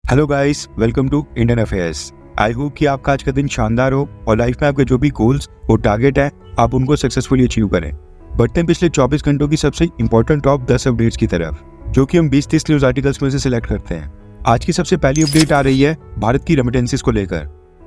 Hello guys, welcome to Indian affairs. I hope कि आपका आज का दिन शानदार हो और लाइफ में आपके जो भी गोल्स और टारगेट है आप उनको सक्सेसफुली अचीव करें। बढ़ते हैं पिछले 24 घंटों की सबसे इंपॉर्टेंट टॉप 10 अपडेट्स की तरफ, जो कि हम 20-30 न्यूज आर्टिकल्स में से सिलेक्ट करते हैं। आज की सबसे पहली अपडेट आ रही है भारत की रेमिटेंसेस को लेकर।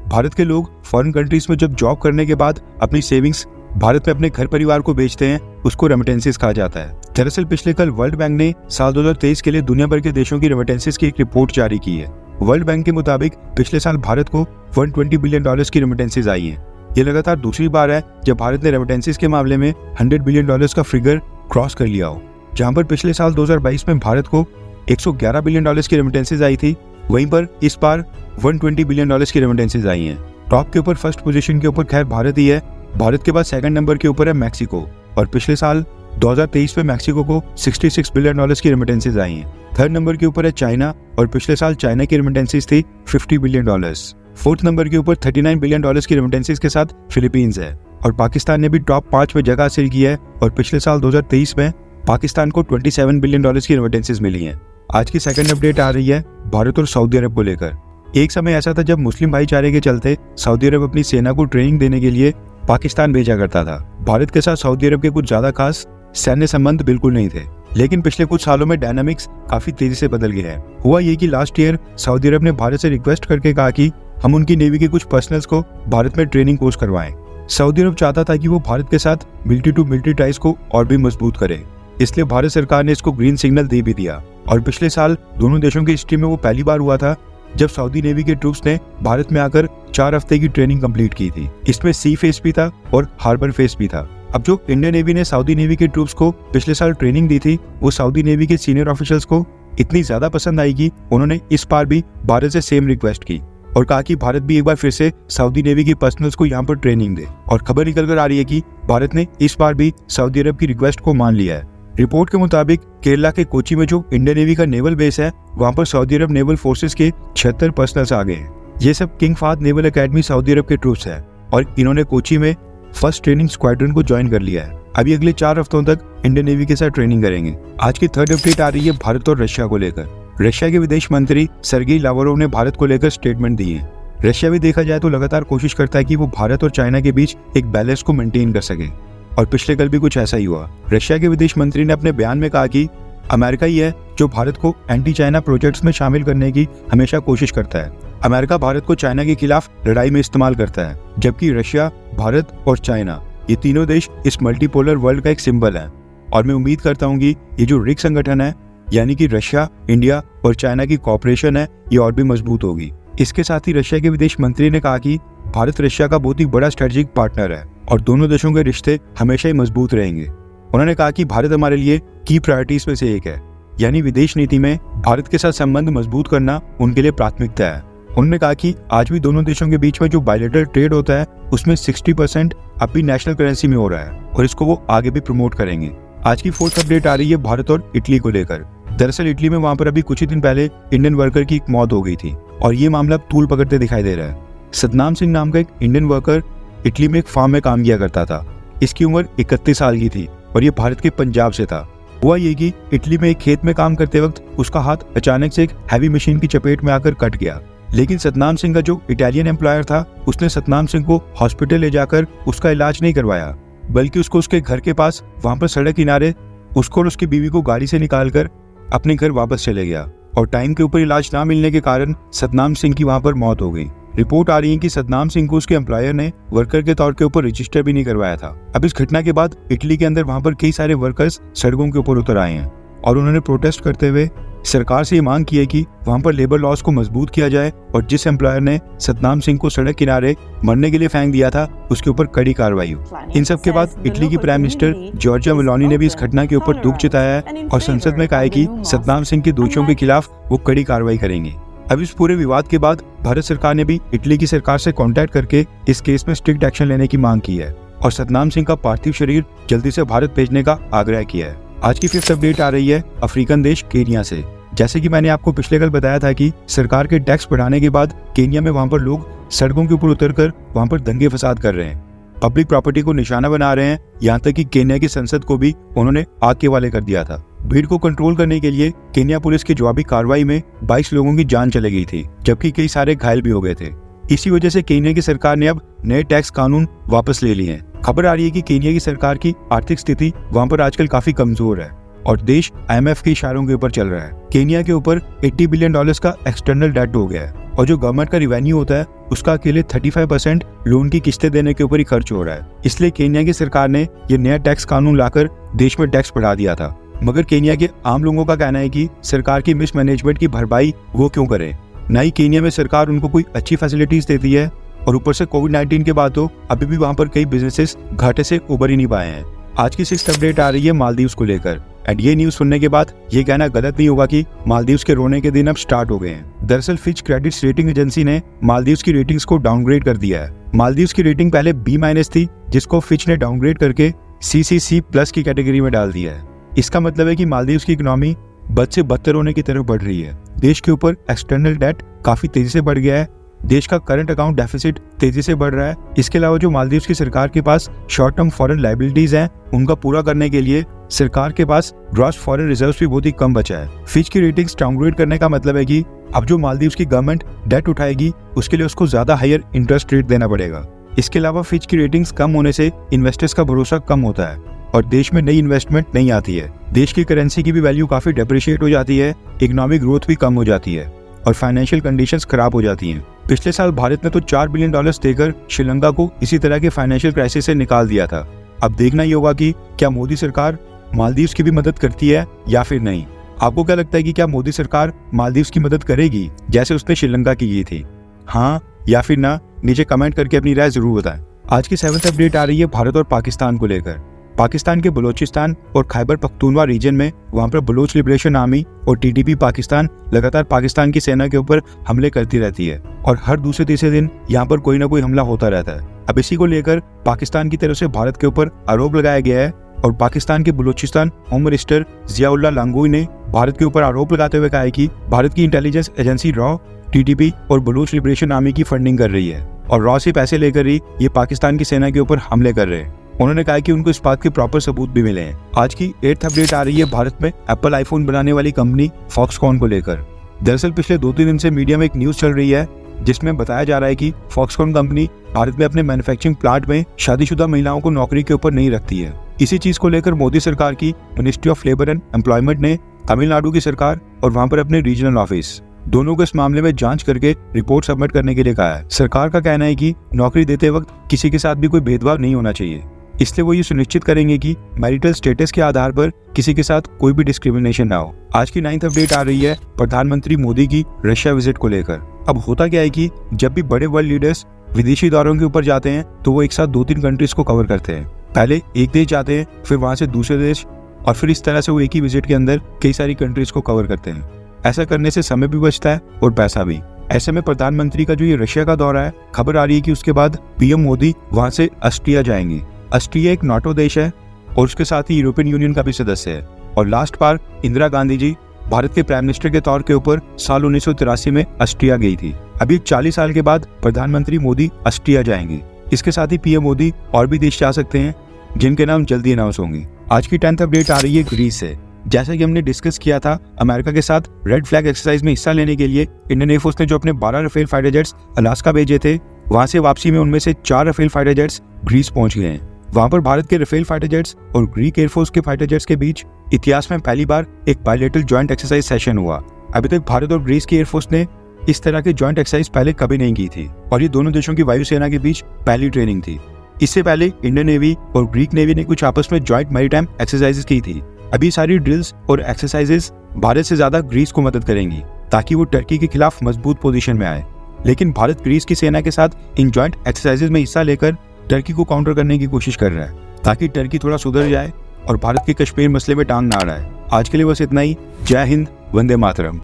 भारत के लोग फॉरेन कंट्रीज में जब जॉब करने के बाद अपनी सेविंग्स भारत में अपने घर परिवार को बेचते हैं, उसको रेमिटेंसेस कहा जाता है। दरअसल पिछले कल वर्ल्ड बैंक ने साल 2023 के लिए दुनिया भर के देशों की रेमिटेंसेस की एक रिपोर्ट जारी की है। वर्ल्ड बैंक के मुताबिक पिछले साल भारत को $120 बिलियन की रेमिटेंसेस आई हैं। ये लगातार दूसरी बार है जब भारत ने रेमिटेंसेस के मामले में $100 बिलियन का फिगर क्रॉस कर लिया हो। जहां पर पिछले साल 2022 में भारत को $111 बिलियन की रेमिटेंसेस आई थी, वहीं पर इस बार $120 बिलियन की रेमिटेंसेस आई हैं। टॉप के ऊपर फर्स्ट पोजीशन के ऊपर खैर भारत ही है। भारत के बाद सेकंड नंबर के ऊपर है मैक्सिको, और पिछले साल 2023 में मैक्सिको को $66 बिलियन की रेमिटेंसेस आई हैं। थर्ड नंबर के ऊपर है चाइना, और पिछले साल चाइना की रेमिटेंसेस थी $50 बिलियन। फोर्थ नंबर के ऊपर $39 बिलियन की रेमिटेंसेस के साथ फिलीपींस है, और पाकिस्तान ने भी टॉप 5 में जगह हासिल की है, और पिछले साल 2023 में पाकिस्तान को $27 बिलियन की रेमिटेंसेस मिली हैं। आज की सेकंड अपडेट आ रही है भारत और सऊदी अरब को लेकर। एक समय ऐसा था जब मुस्लिम भाईचारे के चलते सऊदी अरब अपनी सेना को ट्रेनिंग देने के लिए पाकिस्तान भेजा करता था। भारत के साथ सऊदी अरब के कुछ ज्यादा खास सैन्य संबंध बिल्कुल नहीं थे, लेकिन पिछले कुछ सालों में डायनामिक्स काफी तेजी से बदल गए हैं। हुआ ये कि लास्ट ईयर सऊदी अरब ने भारत से रिक्वेस्ट करके कहा कि हम उनकी नेवी के कुछ पर्सनल्स को भारत में ट्रेनिंग कोर्स करवाएं। सऊदी अरब चाहता था कि वो भारत के साथ मिलिट्री टू मिलिट्री टाइज को और भी मजबूत करे, इसलिए भारत सरकार ने इसको ग्रीन सिग्नल दे भी दिया। और पिछले साल दोनों देशों की हिस्ट्री में वो पहली बार हुआ था जब सऊदी नेवी के ट्रूप्स ने भारत में आकर 4 हफ्ते की ट्रेनिंग कंप्लीट की थी। इसमें सी फेस भी था और हार्बर फेस भी था। अब जो इंडियन नेवी ने सऊदी नेवी के ट्रूप्स को पिछले साल ट्रेनिंग दी थी, वो सऊदी नेवी के सीनियर ऑफिसर्स को इतनी ज्यादा पसंद आई कि उन्होंने इस बार भी भारत से सेम रिक्वेस्ट की और कहा कि भारत भी एक बार फिर से सऊदी नेवी के पर्सनल्स को यहाँ पर ट्रेनिंग दे। और खबर निकल कर आ रही है कि भारत ने इस बार भी सऊदी अरब की रिक्वेस्ट को मान लिया है। रिपोर्ट के मुताबिक केरला के कोची में जो इंडियन नेवी का नेवल बेस है, वहाँ पर सऊदी अरब नेवल फोर्सेस के 76 पर्सनल्स आ गए हैं। ये सब किंग फाहद नेवल एकेडमी सऊदी अरब के ट्रूप्स हैं, और इन्होंने कोची में फर्स्ट ट्रेनिंग स्क्वाड्रन को ज्वाइन कर लिया है। अभी अगले 4 हफ्तों तक इंडियन नेवी के साथ ट्रेनिंग करेंगे। आज की थर्ड अपडेट आ रही है भारत और रशिया को लेकर। रशिया के विदेश मंत्री सर्गेई लावरोव ने भारत को लेकर स्टेटमेंट दी है। रशिया भी देखा जाए तो लगातार कोशिश करता है कि वो भारत और चाइना के बीच एक बैलेंस को मेंटेन कर सके, और पिछले कल भी कुछ ऐसा ही हुआ। रशिया के विदेश मंत्री ने अपने बयान में कहा कि अमेरिका ही है जो भारत को एंटी चाइना प्रोजेक्ट्स में शामिल करने की हमेशा कोशिश करता है। अमेरिका भारत को चाइना के खिलाफ लड़ाई में इस्तेमाल करता है, जबकि रशिया, भारत और चाइना ये तीनों देश इस मल्टीपोलर वर्ल्ड का एक सिंबल है। और मैं उम्मीद करता हूँ कि ये जो रिक्स संगठन है, यानी कि रशिया, इंडिया और चाइना की कॉपरेशन है, ये और भी मजबूत होगी। इसके साथ ही रशिया के विदेश मंत्री ने कहा कि भारत रशिया का बहुत ही बड़ा स्ट्रेटेजिक पार्टनर है और दोनों देशों के रिश्ते हमेशा ही मजबूत रहेंगे। उन्होंने कहा कि भारत हमारे लिए की प्रायोरिटीज में से एक है, यानी विदेश नीति में भारत के साथ संबंध मजबूत करना उनके लिए प्राथमिकता है। उन्होंने कहा कि आज भी दोनों देशों के बीच में जो बायलैटरल ट्रेड होता है, उसमें 60% अपनी नेशनल करेंसी में हो रहा है, और इसको वो आगे भी प्रमोट करेंगे। आज की फोर्थ अपडेट आ रही है भारत और इटली को लेकर। दरअसल इटली में वहां पर अभी कुछ ही दिन पहले इंडियन वर्कर की एक मौत हो गई थी, और ये मामला अब तूल पकड़ते दिखाई दे रहा है। सतनाम सिंह नाम का एक इंडियन वर्कर इटली में एक फार्म में काम किया करता था। इसकी उम्र 31 साल की थी, और ये भारत के पंजाब से था। हुआ ये कि इटली में एक खेत में काम करते वक्त उसका हाथ अचानक से एक हैवी मशीन की चपेट में आकर कट गया। लेकिन सतनाम सिंह का जो इटालियन एम्प्लॉयर था, उसने सतनाम सिंह को हॉस्पिटल ले जाकर उसका इलाज नहीं करवाया, बल्कि उसको उसके घर के पास वहां पर सड़क किनारे उसको और उसकी बीवी को गाड़ी से निकालकर अपने घर वापस चले गया। और टाइम के ऊपर इलाज ना मिलने के कारण सतनाम सिंह की वहां पर मौत हो गई। रिपोर्ट आ रही है कि सतनाम सिंह को उसके एम्प्लॉयर ने वर्कर के तौर के ऊपर रजिस्टर भी नहीं करवाया था। अब इस घटना के बाद इटली के अंदर वहां पर कई सारे वर्कर्स सड़कों के ऊपर उतर आए हैं, और उन्होंने प्रोटेस्ट करते हुए सरकार से ये मांग की है कि वहां पर लेबर लॉज को मजबूत किया जाए, और जिस एम्प्लॉयर ने सतनाम सिंह को सड़क किनारे मरने के लिए फेंक दिया था, उसके ऊपर कड़ी कार्रवाई हो। इन सब के बाद इटली की प्राइम मिनिस्टर जॉर्जिया मेलोनी ने भी इस घटना के ऊपर दुख जताया है, और संसद में कहा है कि सतनाम सिंह के दोषियों के खिलाफ वो कड़ी कार्रवाई करेंगे। अब इस पूरे विवाद के बाद भारत सरकार ने भी इटली की सरकार से कांटेक्ट करके इस केस में स्ट्रिक्ट एक्शन लेने की मांग की है, और सतनाम सिंह का पार्थिव शरीर जल्दी से भारत भेजने का आग्रह किया है। आज की फिफ्थ अपडेट आ रही है अफ्रीकन देश केन्या से। जैसे कि मैंने आपको पिछले कल बताया था कि सरकार के टैक्स बढ़ाने के बाद केन्या में वहां पर लोग सड़कों के ऊपर उतरकर वहां पर दंगे फसाद कर रहे हैं, पब्लिक प्रॉपर्टी को निशाना बना रहे हैं। यहाँ तक कि केन्या की संसद को भी उन्होंने आग के हवाले कर दिया था। भीड़ को कंट्रोल करने के लिए केन्या पुलिस की जवाबी कार्रवाई में 22 लोगों की जान चली गई थी, जबकि कई सारे घायल भी हो गए थे। इसी वजह से केन्या की सरकार ने अब नए टैक्स कानून वापस ले लिए हैं। खबर आ रही है कि केन्या की सरकार की आर्थिक स्थिति वहां पर आजकल काफी कमजोर है और देश IMF के इशारों के ऊपर चल रहा है। केन्या के ऊपर $80 बिलियन का एक्सटर्नल डेट हो गया है और जो गवर्नमेंट का रिवेन्यू होता है उसका अकेले 35% लोन की किस्तें देने के ऊपर ही खर्च हो रहा है। इसलिए केन्या की सरकार ने ये नया टैक्स कानून लाकर देश में टैक्स बढ़ा दिया था। मगर केन्या के आम लोगों का कहना है कि सरकार की मिसमैनेजमेंट की भरपाई वो क्यों करे। न ही केन्या में सरकार उनको कोई अच्छी फैसिलिटीज देती है और ऊपर से कोविड-19 के बाद तो अभी भी वहां पर कई बिजनेसेस घाटे से उबर ही नहीं पाए हैं। आज की 6th अपडेट आ रही है मालदीव्स को लेकर एंड ये न्यूज सुनने के बाद ये कहना गलत नहीं होगा कि मालदीव्स के रोने के दिन अब स्टार्ट हो गए हैं। दरअसल फिच क्रेडिट रेटिंग एजेंसी ने मालदीव्स की रेटिंग्स को डाउनग्रेड कर दिया है। मालदीव्स की रेटिंग पहले B- थी, जिसको फिच ने डाउनग्रेड करके CCC+ की कैटेगरी में डाल दिया है। इसका मतलब है कि मालदीव्स की इकोनॉमी बद से बदतर होने की तरफ बढ़ रही है। देश के ऊपर एक्सटर्नल डेट काफी तेजी से बढ़ गया है। देश का करंट अकाउंट डेफिसिट तेजी से बढ़ रहा है। इसके अलावा जो मालदीव्स की सरकार के पास शॉर्ट टर्म फॉरेन लायबिलिटीज हैं, उनका पूरा करने के लिए सरकार के पास ग्रॉस फॉरेन रिजर्व्स भी बहुत ही कम बचा है। फिच की रेटिंग्स डाउनग्रेड करने का मतलब है कि अब जो मालदीव्स की गवर्नमेंट डेट उठाएगी उसके लिए उसको ज्यादा हायर इंटरेस्ट रेट देना पड़ेगा। इसके अलावा फिच की रेटिंग्स कम होने से इन्वेस्टर्स का भरोसा कम होता है और देश में नई इन्वेस्टमेंट नहीं आती है। देश की करेंसी की भी वैल्यू काफी डेप्रिशिएट हो जाती है, इकोनॉमिक ग्रोथ भी कम हो जाती है और फाइनेंशियल कंडीशंस खराब हो जाती हैं। पिछले साल भारत ने तो $4 बिलियन देकर श्रीलंका को इसी तरह के फाइनेंशियल क्राइसिस से निकाल दिया था। अब देखना ही होगा कि क्या मोदी सरकार मालदीव्स की भी मदद करती है या फिर नहीं। आपको क्या लगता है कि क्या मोदी सरकार मालदीव्स की मदद करेगी जैसे उसने श्रीलंका की थी? हाँ या फिर ना, नीचे कमेंट करके अपनी राय जरूर बताएं। आज की 7th अपडेट आ रही है भारत और पाकिस्तान को लेकर। पाकिस्तान के बलोचिस्तान और खैबर पख्तूनवा रीजन में वहां पर बलोच लिबरेशन आर्मी और TTP पाकिस्तान लगातार पाकिस्तान की सेना के ऊपर हमले करती रहती है और हर दूसरे तीसरे दिन यहाँ पर कोई ना कोई हमला होता रहता है। अब इसी को लेकर पाकिस्तान की तरफ से भारत के ऊपर आरोप लगाया गया है और पाकिस्तान के बलोचिस्तान होम मिनिस्टर जियाउल्लाह लांगोई ने भारत के ऊपर आरोप लगाते हुए कहा है कि भारत की इंटेलिजेंस एजेंसी रॉ TTP और बलोच लिबरेशन आर्मी की फंडिंग कर रही है और रॉ से पैसे लेकर ही ये पाकिस्तान की सेना के ऊपर हमले कर रहे हैं। उन्होंने कहा कि उनको इस बात के प्रॉपर सबूत भी मिले हैं। आज की 8th अपडेट आ रही है भारत में एप्पल आईफोन बनाने वाली कंपनी फॉक्सकॉन को लेकर। दरअसल पिछले 2-3 दिन से मीडिया में एक न्यूज चल रही है जिसमें बताया जा रहा है कि फॉक्सकॉन कंपनी भारत में अपने मैन्युफैक्चरिंग प्लांट में शादीशुदा महिलाओं को नौकरी के ऊपर नहीं रखती है। इसी चीज को लेकर मोदी सरकार की ministry of labour and employment ने तमिलनाडु की सरकार और वहां पर अपने रीजनल ऑफिस दोनों को इस मामले में जांच करके रिपोर्ट सबमिट करने के लिए कहा है। सरकार का कहना है कि नौकरी देते वक्त किसी के साथ भी कोई भेदभाव नहीं होना चाहिए, इसलिए वो ये सुनिश्चित करेंगे कि मैरिटल स्टेटस के आधार पर किसी के साथ कोई भी डिस्क्रिमिनेशन ना हो। आज की 9th अपडेट आ रही है प्रधानमंत्री मोदी की रशिया विजिट को लेकर। अब होता क्या है कि जब भी बड़े वर्ल्ड लीडर्स विदेशी दौरों के ऊपर जाते हैं तो वो एक साथ 2-3 कंट्रीज को कवर करते हैं। पहले एक देश जाते हैं, फिर वहां से दूसरे देश और फिर इस तरह से वो एक ही विजिट के अंदर कई सारी कंट्रीज को कवर करते हैं। ऐसा करने से समय भी बचता है और पैसा भी। ऐसे में प्रधानमंत्री का जो ये रशिया का दौरा है, खबर आ रही है कि उसके बाद PM मोदी वहां से ऑस्ट्रिया जाएंगे। ऑस्ट्रिया एक नाटो देश है और उसके साथ ही यूरोपियन यूनियन का भी सदस्य है और लास्ट बार इंदिरा गांधी जी भारत के प्राइम मिनिस्टर के तौर के ऊपर साल 1983 में ऑस्ट्रिया गई थी। अभी 40 साल के बाद प्रधानमंत्री मोदी ऑस्ट्रिया जाएंगे। इसके साथ ही PM मोदी और भी देश जा सकते हैं जिनके नाम जल्दी अनाउंस होंगे। आज की 10th अपडेट आ रही है ग्रीस से। जैसा कि हमने डिस्कस किया था, अमेरिका के साथ रेड फ्लैग एक्सरसाइज में हिस्सा लेने के लिए इंडियन एयरफोर्स ने जो अपने 12 राफेल फाइटर जेट्स अलास्का भेजे थे, वहां से वापसी में उनमें से 4 राफेल फाइटर जेट्स ग्रीस पहुंच गए हैं। वहां पर भारत के राफेल फाइटर जेट्स और ग्रीक एयरफोर्स के फाइटर जेट्स के बीच इतिहास में पहली बार एक बायलैटरल जॉइंट एक्सरसाइज सेशन हुआ। अभी तक भारत और ग्रीस की एयरफोर्स ने इस तरह के जॉइंट एक्सरसाइज पहले कभी नहीं की थी और ये दोनों देशों की वायुसेना के बीच पहली ट्रेनिंग थी। इससे पहले इंडियन नेवी और ग्रीक नेवी ने कुछ आपस में जॉइंट मैरीटाइम एक्सरसाइजेस की थी। अभी सारी ड्रिल्स और एक्सरसाइजेस भारत से ज्यादा ग्रीस को मदद करेंगी ताकि वो टर्की के खिलाफ मजबूत पोजीशन में आए। लेकिन भारत ग्रीस की सेना के साथ इन जॉइंट एक्सरसाइजेस में हिस्सा लेकर टर्की को काउंटर करने की कोशिश कर रहा है ताकि टर्की थोड़ा सुधर जाए और भारत के कश्मीर मसले में टांग ना अड़ाए। आज के लिए बस इतना ही। जय हिंद, वंदे मातरम।